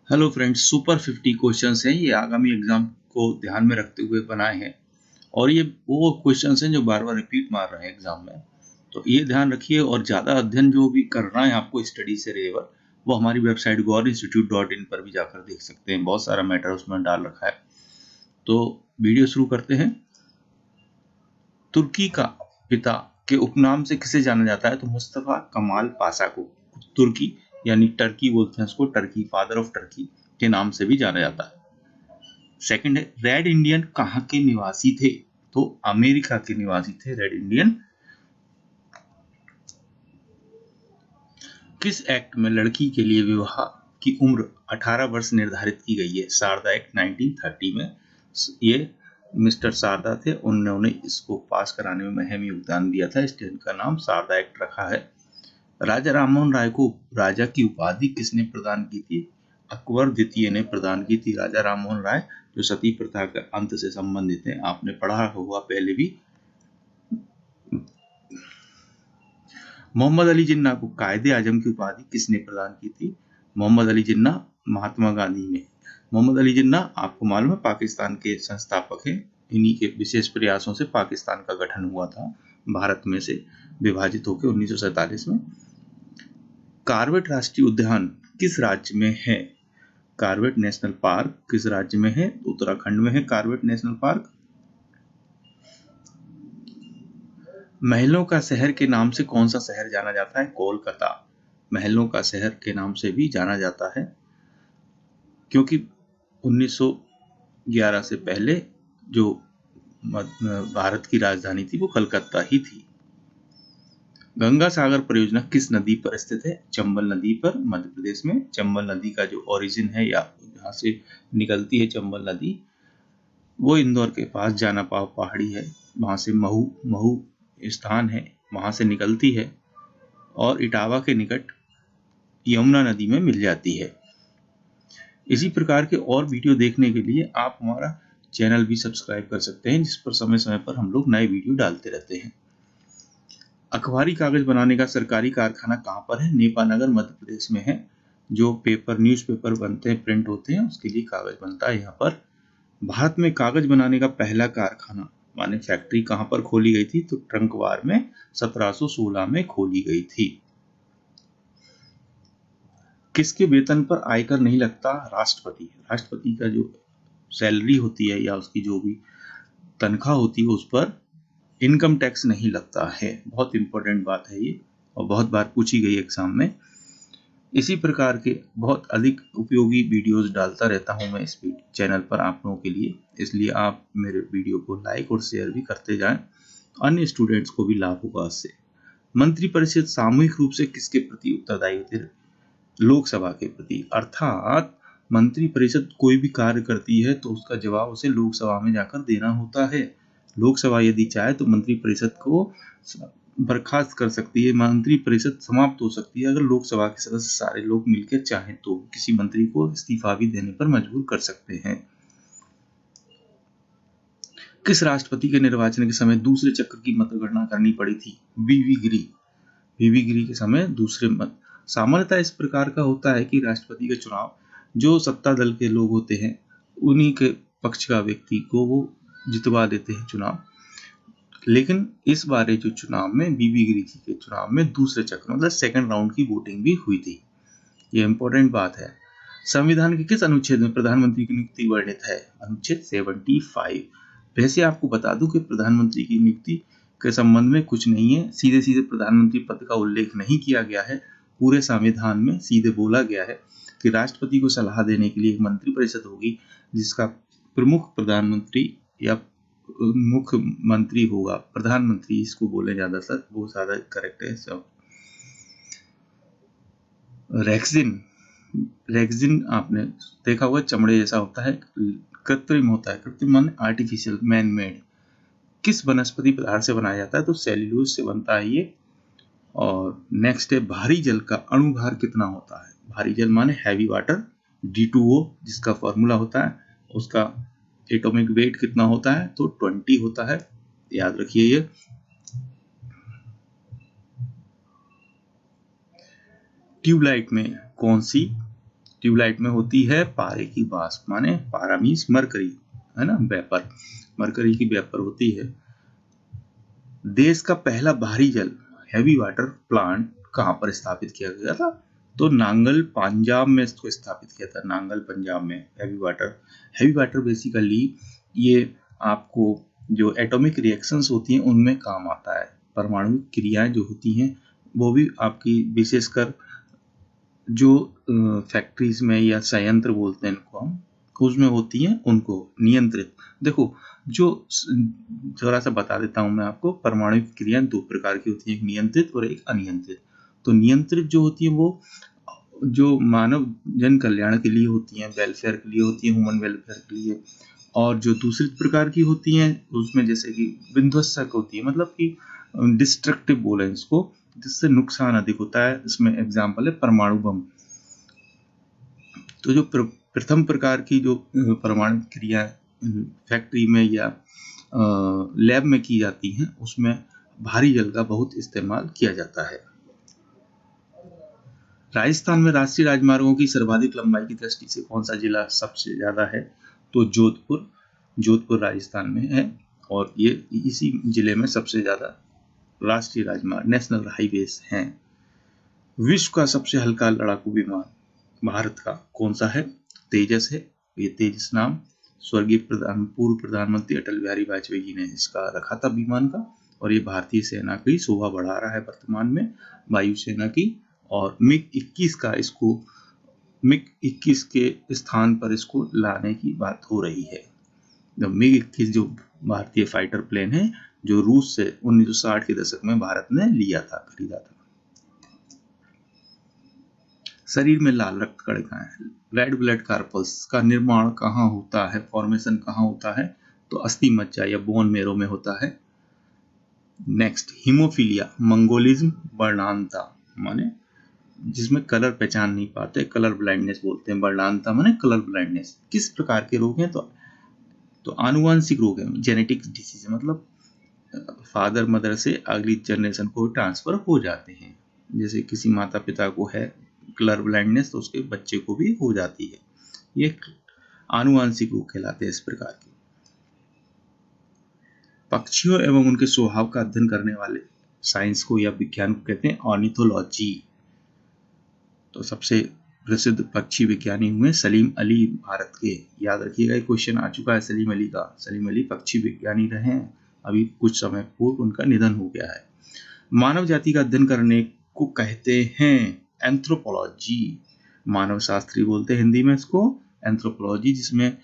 Hello friends, super 50 questions हैं। ये आगामी एग्जाम को ध्यान में रखते हुए बनाए हैं और ये वो क्वेश्चंस हैं जो बार बार रिपीट मार रहे हैं एग्जाम में। तो ये ध्यान रखिए और ज़्यादा अध्ययन जो भी करना है आपको स्टडी से रिलेटेड, वो हमारी वेबसाइट gaurinstitute.in पर भी जाकर देख सकते हैं। बहुत सारा मैटर उसमें डाल रखा है। तो वीडियो शुरू करते हैं। तुर्की का पिता के उपनाम से किसे जाना जाता है? तो मुस्तफा कमाल पाशा को तुर्की यानी टर्की बोलते हैं उसको, टर्की, फादर ऑफ टर्की के नाम से भी जाना जाता है। सेकंड है, रेड इंडियन कहाँ के निवासी थे? तो अमेरिका के निवासी थे रेड इंडियन। किस एक्ट में लड़की के लिए विवाह की उम्र 18 वर्ष निर्धारित की गई है? शारदा एक्ट 1930 में। ये मिस्टर शारदा थे, उन्होंने इसको पास कराने में अहम योगदान दिया था, इसलिए इनका नाम शारदा एक्ट रखा है। राजा राममोहन राय को राजा की उपाधि किसने प्रदान की थी? अकबर द्वितीय ने प्रदान की थी। राजा राममोहन राय जो सती प्रथा के अंत से संबंधित है, आपने पढ़ा हुआ पहले भी। मोहम्मद अली जिन्ना को कायदे आजम की उपाधि किसने प्रदान की थी? मोहम्मद अली जिन्ना, महात्मा गांधी ने। मोहम्मद अली जिन्ना आपको मालूम है पाकिस्तान के संस्थापक हैं। इन्हीं के विशेष प्रयासों से पाकिस्तान का गठन हुआ था, भारत में से विभाजित होकर 1947 में। कॉर्बेट राष्ट्रीय उद्यान किस राज्य में है? कॉर्बेट नेशनल पार्क किस राज्य में है? उत्तराखंड में है कॉर्बेट नेशनल पार्क। महलों का शहर के नाम से कौन सा शहर जाना जाता है? कोलकाता। महलों का शहर के नाम से भी जाना जाता है क्योंकि 1911 से पहले जो भारत की राजधानी थी वो कलकत्ता ही थी। गंगा सागर परियोजना किस नदी पर स्थित है? चंबल नदी पर, मध्य प्रदेश में। चंबल नदी का जो ओरिजिन है या जहाँ से निकलती है चंबल नदी, वो इंदौर के पास जानापाव पहाड़ी है, वहाँ से महू स्थान है, वहाँ से निकलती है और इटावा के निकट यमुना नदी में मिल जाती है। इसी प्रकार के और वीडियो देखने के लिए आप हमारा चैनल भी सब्सक्राइब कर सकते हैं, जिस पर समय समय पर हम लोग नए वीडियो डालते रहते हैं। अखबारी कागज बनाने का सरकारी कारखाना कहाँ पर है? नेपानगर, मध्य प्रदेश में है। जो पेपर, न्यूज़पेपर बनते हैं, प्रिंट होते हैं, उसके लिए कागज बनता है यहाँ पर। भारत में कागज बनाने का पहला कारखाना माने फैक्ट्री कहाँ पर खोली गई थी? तो ट्रंकवार में 1716 में खोली गई थी। किसके वेतन पर आयकर नहीं लगता? राष्ट्रपति। राष्ट्रपति का जो सैलरी होती है या उसकी जो भी तनख्वाह होती है उस पर इनकम टैक्स नहीं लगता है। बहुत इंपॉर्टेंट बात है ये और बहुत बार पूछी गई एग्जाम में। इसी प्रकार के बहुत अधिक उपयोगी वीडियोस डालता रहता हूं मैं इस चैनल पर आप लोगों के लिए, इसलिए आप मेरे वीडियो को लाइक और शेयर भी करते जाएं, अन्य स्टूडेंट्स को भी लाभ होगा इससे। मंत्रिपरिषद सामूहिक रूप से किसके प्रति उत्तरदायी होती है? लोकसभा के प्रति। अर्थात मंत्रिपरिषद कोई भी कार्य करती है तो उसका जवाब उसे लोकसभा में जाकर देना होता है। लोकसभा यदि चाहे तो मंत्रिपरिषद को बर्खास्त कर सकती है, मंत्रिपरिषद समाप्त हो सकती है अगर लोकसभा के सदस्य सारे लोग मिलकर चाहें तो किसी मंत्री को इस्तीफा भी देने पर मजबूर कर सकते हैं। किस राष्ट्रपति के निर्वाचन के समय दूसरे चक्र की मतगणना करनी पड़ी थी? वीवी गिरी। वीवी गिरी के समय दूसरे मत। सामान्यतः इस प्रकार का होता है कि राष्ट्रपति का चुनाव जो सत्ता दल के लोग होते हैं उन्हीं के पक्ष का व्यक्ति को वो जितवा देते हैं चुनाव, लेकिन इस बार जो चुनाव में वीवी गिरी जी के चुनाव में दूसरे चक्र मतलब सेकंड राउंड की वोटिंग भी हुई थी। ये इंपॉर्टेंट बात है। संविधान के किस अनुच्छेद में प्रधानमंत्री की नियुक्ति वर्णित है? अनुच्छेद 75। वैसे आपको बता दूं कि प्रधानमंत्री की नियुक्ति के संबंध में कुछ नहीं है, सीधे सीधे प्रधानमंत्री पद का उल्लेख नहीं किया गया है। पूरे संविधान में सीधे बोला गया है कि राष्ट्रपति को सलाह देने के लिए एक मंत्रिपरिषद होगी जिसका प्रमुख प्रधानमंत्री या मुख्यमंत्री होगा। प्रधानमंत्री इसको बोले ज्यादातर, वो ज्यादा करेक्ट है सब। रेक्सिन आपने देखा होगा, चमड़े जैसा होता है, कृत्रिम होता है। कृत्रिम माने आर्टिफिशियल, मैन मेड। किस वनस्पति पदार्थ से बनाया जाता है? तो सेल्यूलोज से बनता है ये। और नेक्स्ट है, भारी जल का अणुभार कितना होता है? भारी जल माने हैवी वाटर, D2O जिसका फॉर्मूला होता है, उसका एटॉमिक वेट कितना होता है? तो 20 होता है, याद रखिए ये। ट्यूबलाइट में कौन सी ट्यूबलाइट में होती है पारे की वाष्प, माने पारा मीन्स मरकरी, है ना, वेपर, मरकरी की वेपर होती है। देश का पहला भारी जल हैवी वाटर प्लांट कहां पर स्थापित किया गया था? तो नांगल पंजाब में इसको स्थापित किया था, नांगल पंजाब में। हैवी वाटर बेसिकली ये आपको जो एटॉमिक रिएक्शंस होती हैं उनमें काम आता है। परमाणु क्रियाएं जो होती हैं वो भी आपकी विशेषकर जो फैक्ट्रीज में या संयंत्र बोलते हैं इनको हम, उसमें होती हैं, उनको नियंत्रित। देखो जो थोड़ा सा बता देता हूं मैं आपको, परमाणु क्रियाएं दो प्रकार की होती हैं, एक नियंत्रित और एक अनियंत्रित। तो नियंत्रित जो होती है वो जो मानव जन कल्याण के लिए होती हैं, वेलफेयर के लिए होती है, ह्यूमन वेलफेयर के लिए। और जो दूसरी प्रकार की होती हैं उसमें जैसे कि विध्वंसक होती है, मतलब कि डिस्ट्रक्टिव बोले इसको, जिससे नुकसान अधिक होता है। इसमें एग्जाम्पल है परमाणु बम। तो जो प्रथम प्रकार की जो परमाणु क्रिया फैक्ट्री में या लैब में की जाती हैं उसमें भारी जल का बहुत इस्तेमाल किया जाता है। राजस्थान में राष्ट्रीय राजमार्गों की सर्वाधिक लंबाई की दृष्टि से कौन सा जिला सबसे ज्यादा है? तो जोधपुर राजस्थान में है, और ये इसी जिले में सबसे ज्यादा राष्ट्रीय राजमार्ग, नेशनल हाईवेज हैं। विश्व का सबसे हल्का लड़ाकू विमान भारत का कौन सा है? तेजस है। ये तेजस नाम स्वर्गीय पूर्व प्रधानमंत्री अटल बिहारी वाजपेयी जी ने इसका रखा था विमान का, और ये भारतीय सेना की शोभा बढ़ा रहा है वर्तमान में, वायुसेना की। और मिग 21 के स्थान पर इसको लाने की बात हो रही है। मिग 21 जो भारतीय फाइटर प्लेन है जो रूस से 1960 के दशक में भारत ने लिया था, खरीदा था। शरीर में लाल रक्त कणिकाएं, रेड ब्लड कार्पल्स का निर्माण कहाँ होता है, फॉर्मेशन कहाँ होता है? तो अस्थि मज्जा या बोन मेरो में होता है। नेक्स्ट, हीमोफीलिया, मंगोलिज्म, वर्णांता, माने जिसमें कलर पहचान नहीं पाते, कलर ब्लाइंडनेस बोलते हैं। वर्णांता माने कलर ब्लाइंडनेस। किस प्रकार के रोग हैं? तो आनुवांशिक रोग है, जेनेटिक डिसीज, मतलब फादर मदर से अगली जनरेशन को ट्रांसफर हो जाते हैं। जैसे किसी माता पिता को है कलर ब्लाइंडनेस तो उसके बच्चे को भी हो जाती है। ये आनुवांशिक रोग कहलाते हैं इस प्रकार के। पक्षियों एवं उनके स्वभाव का अध्ययन करने वाले साइंस को या विज्ञान को कहते हैं ऑर्निथोलॉजी। तो सबसे प्रसिद्ध पक्षी विज्ञानी हुए सलीम अली भारत के। याद रखिएगा, क्वेश्चन आ चुका है सलीम अली का। सलीम अली पक्षी विज्ञानी रहे हैं, अभी कुछ समय पूर्व उनका निधन हो गया है। मानव जाति का अध्ययन करने को कहते हैं एंथ्रोपोलॉजी। मानव शास्त्री बोलते हैं हिंदी में इसको एंथ्रोपोलॉजी, जिसमें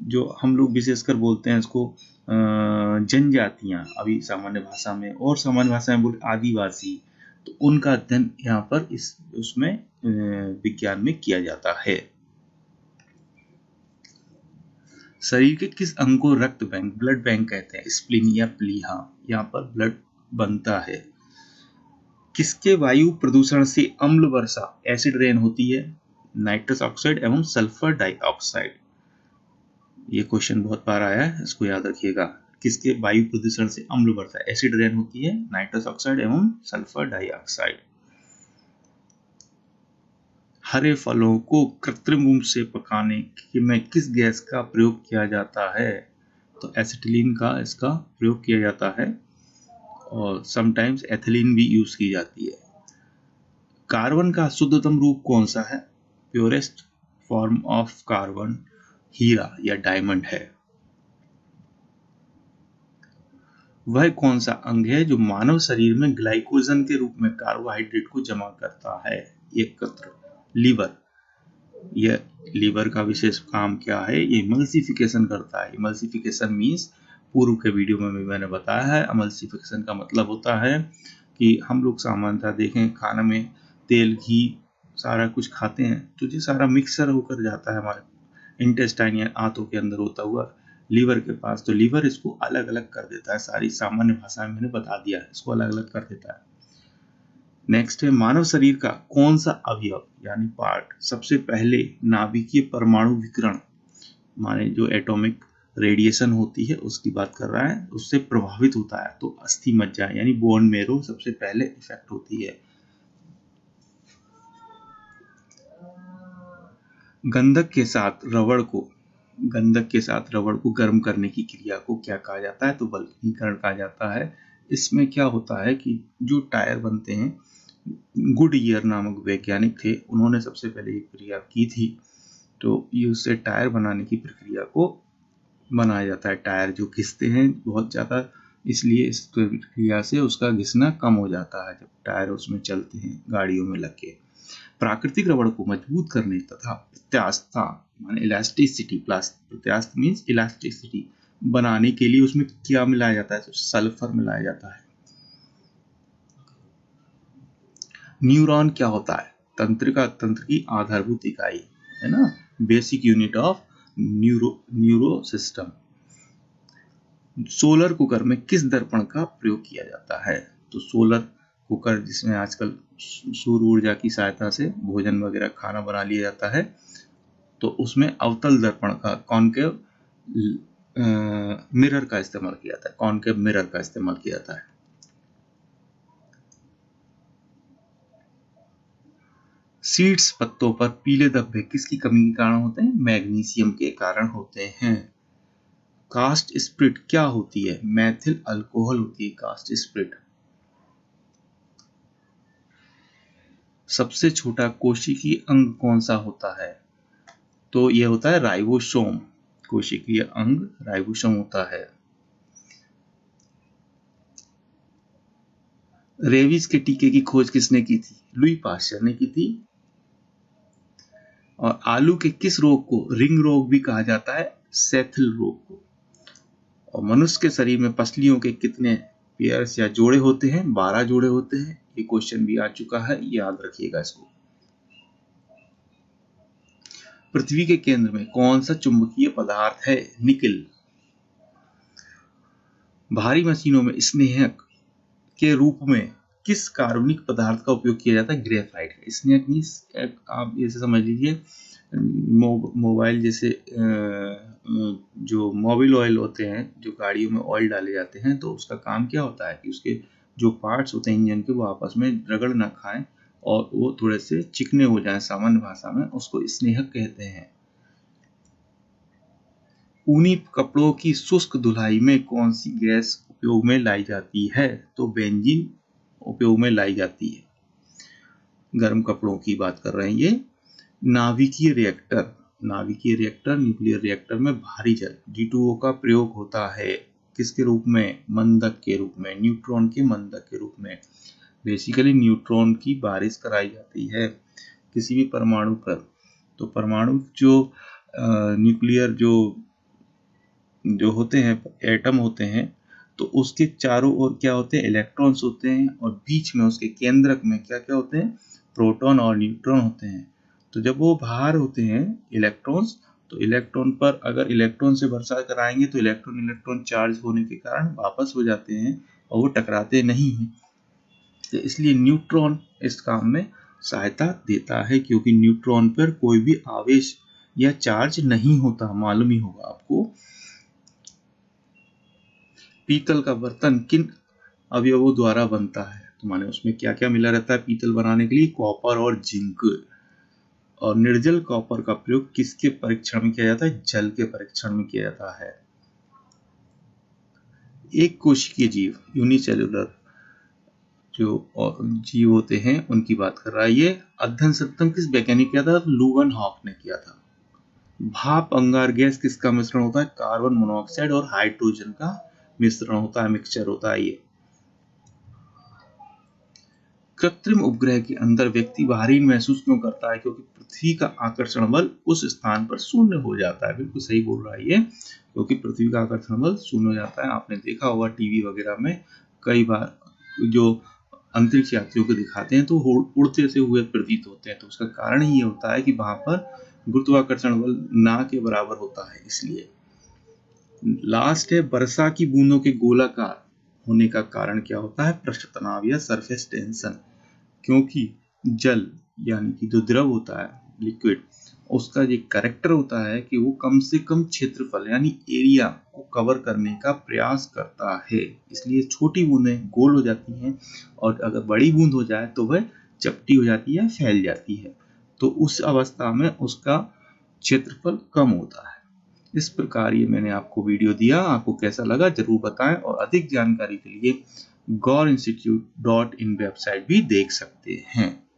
जो हम लोग विशेषकर बोलते हैं इसको जनजातियां, अभी सामान्य भाषा में, और सामान्य भाषा में बोलते आदिवासी, तो उनका अध्ययन यहाँ पर उसमें विज्ञान में किया जाता है। शरीर के किस अंग को रक्त बैंक, ब्लड बैंक कहते हैं? स्प्लीन या प्लीहा, यहाँ पर ब्लड बनता है। किसके वायु प्रदूषण से अम्ल वर्षा, एसिड रेन होती है? नाइट्रस ऑक्साइड एवं सल्फर डाइऑक्साइड। ये क्वेश्चन बहुत बार आया है, इसको याद रखिएगा। किसके वायु प्रदूषण से अम्ल वर्षा, एसिड रेन होती है? नाइट्रस ऑक्साइड एवं सल्फर डाइऑक्साइड। हरे फलों को कृत्रिम रूप से पकाने में किस गैस का प्रयोग किया जाता है? तो एसिटिलीन का इसका प्रयोग किया जाता है, और समटाइम्स एथिलीन भी यूज की जाती है। कार्बन का शुद्धतम रूप कौन सा है? प्योरेस्ट फॉर्म ऑफ कार्बन हीरा या डायमंड है। वह कौन सा अंग है जो मानव शरीर में ग्लाइकोजन के रूप में कार्बोहाइड्रेट को जमा करता है? एकत्र, लीवर। यह लीवर का विशेष काम क्या है? ये इमल्सिफिकेशन करता है। इमल्सिफिकेशन मीन्स, पूर्व के वीडियो में भी मैंने बताया है, इमल्सिफिकेशन का मतलब होता है कि हम लोग सामान्यतः देखें खाना में तेल घी सारा कुछ खाते हैं तो ये सारा मिक्सर होकर जाता है हमारे इंटेस्टाइन या आंतों के अंदर होता हुआ लीवर के पास, तो लीवर इसको अलग अलग कर देता है। सारी सामान्य भाषा में मैंने बता दिया है, इसको अलग अलग कर देता है। नेक्स्ट है, मानव शरीर का कौन सा अवयव यानी पार्ट सबसे पहले नाभिकीय परमाणु विकिरण, माने जो एटॉमिक रेडिएशन होती है उसकी बात कर रहा है, उससे प्रभावित होता है? तो अस्थि मज्जा यानी बोन मेरो सबसे पहले इफेक्ट होती है। गंधक के साथ रबड़ को गर्म करने की क्रिया को क्या कहा जाता है? तो वल्कनीकरण कहा जाता है। इसमें क्या होता है कि जो टायर बनते हैं, गुडईयर नामक वैज्ञानिक थे, उन्होंने सबसे पहले ये क्रिया की थी। तो ये उससे टायर बनाने की प्रक्रिया को बनाया जाता है। टायर जो घिसते हैं बहुत ज़्यादा, इसलिए इस प्रक्रिया से उसका घिसना कम हो जाता है जब टायर उसमें चलते हैं गाड़ियों में लग के। प्राकृतिक रबड़ को मजबूत करने तथा प्रत्यास्थता माने इलास्टिसिटी, प्रत्यास्थ मीन्स इलास्टिसिटी बनाने के लिए उसमें क्या मिलाया जाता है? तो सल्फर मिलाया जाता है। न्यूरॉन क्या होता है? तंत्र की आधारभूत इकाई है ना, basic unit of neuro system. Solar cooker में किस दर्पण का प्रयोग किया जाता है? तो सोलर कुकर जिसमें आजकल सौर ऊर्जा की सहायता से भोजन वगैरह खाना बना लिया जाता है, तो उसमें अवतल दर्पण का कॉनकेव मिरर का इस्तेमाल किया जाता है। कॉनकेव मिरर का इस्तेमाल किया जाता है। सीड्स पत्तों पर पीले धब्बे किसकी कमी के कारण होते हैं? मैग्नीशियम के कारण होते हैं। कास्ट स्प्रिट क्या होती है? मैथिल अल्कोहल होती है कास्ट स्प्रिट। सबसे छोटा कोशिकीय अंग कौन सा होता है? तो यह होता है राइबोसोम। कोशिकीय अंग राइबोसोम होता है। रेबीज के टीके की खोज किसने की थी? लुई पास्चर ने की थी। और आलू के किस रोग को रिंग रोग भी कहा जाता है? सेथल रोग को। और मनुष्य के शरीर में पसलियों के कितने पेयर्स या जोड़े होते हैं? 12 जोड़े होते हैं। ये क्वेश्चन भी आ चुका है, याद रखिएगा इसको। पृथ्वी के केंद्र में कौन सा चुंबकीय पदार्थ है? निकिल। भारी मशीनों में स्नेहक के रूप में किस कार्बनिक पदार्थ का उपयोग किया जाता है? ग्रेफाइट। स्नेहक मीन्स आप ऐसे समझ लीजिए मोबाइल जैसे जो मोबिल ऑयल होते हैं, जो गाड़ियों में ऑयल डाले जाते हैं, तो उसका काम क्या होता है कि उसके जो पार्ट्स होते हैं इंजन के, वो आपस में रगड़ ना खाएं और वो थोड़े से चिकने हो जाएं, सामान्य भाषा में उसको स्नेहक कहते हैं। ऊनी कपड़ों की शुष्क धुलाई में कौन सी गैस उपयोग में लाई जाती है? तो बेंजीन उपयोग में लाई जाती है। गर्म कपड़ों की बात कर रहे हैं ये। नाभिकीय रिएक्टर न्यूक्लियर रिएक्टर में भारी जल G2O का प्रयोग होता है किसके रूप में? मंदक के रूप में, न्यूट्रॉन के मंदक के रूप में। बेसिकली न्यूट्रॉन की बारिश कराई जाती है किसी भी परमाणु पर। तो परमाणु जो न्यूक्लियर जो होते हैं, एटम होते हैं, तो उसके चारों ओर क्या होते हैं? इलेक्ट्रॉन्स होते हैं, और बीच में उसके केंद्रक में क्या क्या होते हैं? प्रोटॉन और न्यूट्रॉन होते हैं। तो जब वो बाहर होते हैं इलेक्ट्रॉन्स, तो इलेक्ट्रॉन पर अगर इलेक्ट्रॉन से वर्षा कराएंगे तो इलेक्ट्रॉन चार्ज होने के कारण वापस हो जाते हैं और वो टकराते नहीं हैं। तो इसलिए न्यूट्रॉन इस काम में सहायता देता है, क्योंकि न्यूट्रॉन पर कोई भी आवेश या चार्ज नहीं होता। मालूम ही होगा आपको। पीतल का बर्तन किन अवयवों द्वारा बनता है? तो माने उसमें क्या क्या मिला रहता है पीतल बनाने के लिए? कॉपर और जिंक। और निर्जल कॉपर का प्रयोग किसके परीक्षण में किया जाता है? जल के परीक्षण में किया जाता है। एक कोशिकीय जीव यूनिसेलुलर जो जीव होते हैं उनकी बात कर रहा है ये। अध्ययन सप्तम किस वैज्ञानिक किया था? लुवन हॉक ने किया था। भाप अंगार गैस किसका मिश्रण होता है? कार्बन मोनोऑक्साइड और हाइड्रोजन का मिश्रण होता है, मिक्सचर होता है ये। कृत्रिम उपग्रह के अंदर व्यक्ति भारी महसूस क्यों करता है? क्योंकि पृथ्वी का आकर्षण बल उस स्थान पर शून्य हो जाता है। बिल्कुल सही बोल रहा है ये, क्योंकि पृथ्वी का आकर्षण बल शून्य हो जाता है। आपने देखा होगा टीवी वगैरह में कई बार जो अंतरिक्ष यात्रियों को दिखाते हैं तो उड़ते से हुए प्रतीत होते हैं। तो उसका कारण ही ये होता है कि वहां पर गुरुत्वाकर्षण बल ना के बराबर होता है। इसलिए लास्ट है, वर्षा की बूंदों के गोलाकार होने का कारण क्या होता है? पृष्ठ तनाव या सरफेस टेंशन। क्योंकि जल यानी कि जो द्रव होता है, लिक्विड, उसका ये कैरेक्टर होता है कि वो कम से कम क्षेत्रफल यानी एरिया को कवर करने का प्रयास करता है। इसलिए छोटी बूंदें गोल हो जाती हैं, और अगर बड़ी बूंद हो जाए तो वह चपटी हो जाती है, फैल जाती है। तो उस अवस्था में उसका क्षेत्रफल कम होता है। इस प्रकार ये मैंने आपको वीडियो दिया, आपको कैसा लगा जरूर बताएं, और अधिक जानकारी के लिए gour-institute.in वेबसाइट भी देख सकते हैं।